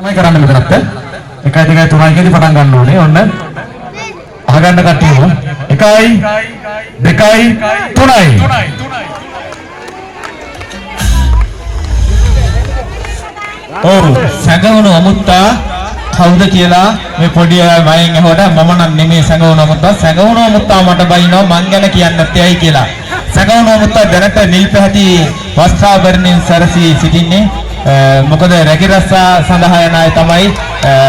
තමයි කරන්න මෙතනත් 1 2 3 කේදී පටන් ගන්න ඕනේ. ඔන්න අහගන්න කට්ටියම 1යි 2යි 3යි. ඔව් සැඟවුණු අමුත්තා කවුද කියලා මේ පොඩි අය වයින් ඇහුවට මම නම් නෙමෙයි සැඟවුණු අමුත්තා. සැඟවුණු අමුත්තා මට බයිනවා මං ගැන කියන්න නැත්තේයි කියලා. සැඟවුණු අමුත්තා දැනට නිල් පැහැති වස්ත්‍රාභරණයෙන් සැරසී සිටින්නේ. මොකද රැකී රස්සා සඳහා යන අය තමයි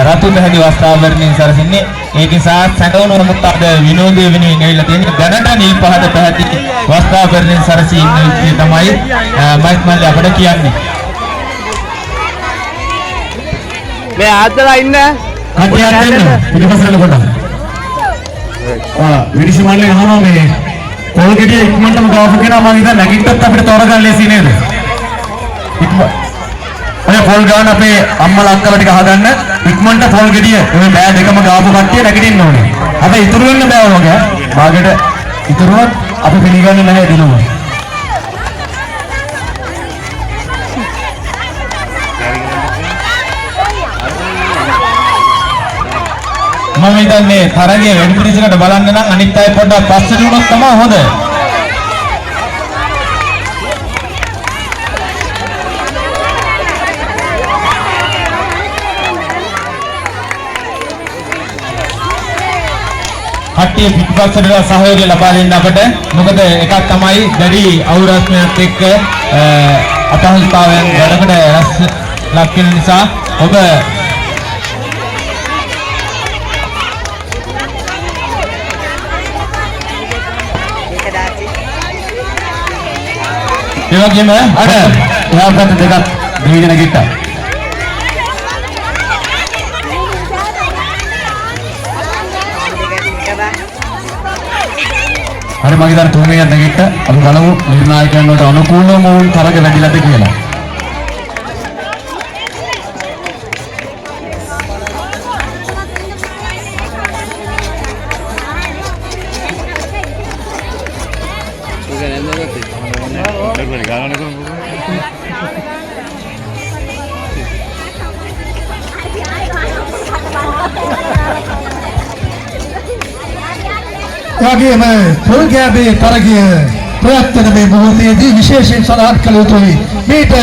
රතු පැහැති වස්ත්‍රාභරණයෙන් සැරසෙන්නේ. ඒ නිසා සැඟවුණු අමුත්තාද විනෝදයේ වෙනුවෙන් ඇවිල්ලා තියෙන්නේ. දැනට නිල් පැහැති වස්ත්‍රාභරණයෙන් සැරසී ඉන්න විදිය තමයි මයික් මල්ලි අපිට කියන්නේ. මේ ආදලා ඉන්න කටියක් දෙන්න පිටිපස්සට කොට. විනිසි මල්ලේ අහනවා මේ පොල්ගෙඩිය ඉක්මනටම ගාපු කෙනා මම ඉතින් නැගිට්ටත් අපිට තෝරගන්න ලේසි නේද? ඔය පොල් ගාන අපේ අම්මලා අක්කලා ටික අහගන්න ඉක්මනට පොල්ගෙඩිය මේ බෑ දෙකම ගාපු කට්ටිය නැගිටින්න ඕනේ. අපි ඉතුරු වෙන්න බෑ වගේ. භාගයට ඉතුරුවත් අපි පිළිගන්නේ නැහැ දිනුම. මම හිතන්නේ තරගයේ වැඩි පිළිසකට බලන්න නම් අනිත් අය පොඩ්ඩක් පස්සට වුණොත් තමයි හොඳ. කට්ටිය පිටපස්සට සහයෝගය ලබා දෙන්න අපට. මොකද එකක් තමයි දැඩි අවුරස්මයක් එක්ක අපහසුතාවයන් වැඩකට ලක් වෙන නිසා ඔබ ඒ වගේම අර එහා පැත්ත දෙකක් දෙවිදෙන ගිට්ටා. හරි මගේ දැන් තුන්වෙනියක් නැගිට්ට අපි බලමු නිර්ණායකයන් වලට අනුකූලව මොවුන් තරග වැඩිලාද කියලා. වගේම පොල්ගෑබේ තරගය ප්‍රයත්න මේ මොහොතේදී විශේෂයෙන් සලහන් කළ යුතුයි. මේට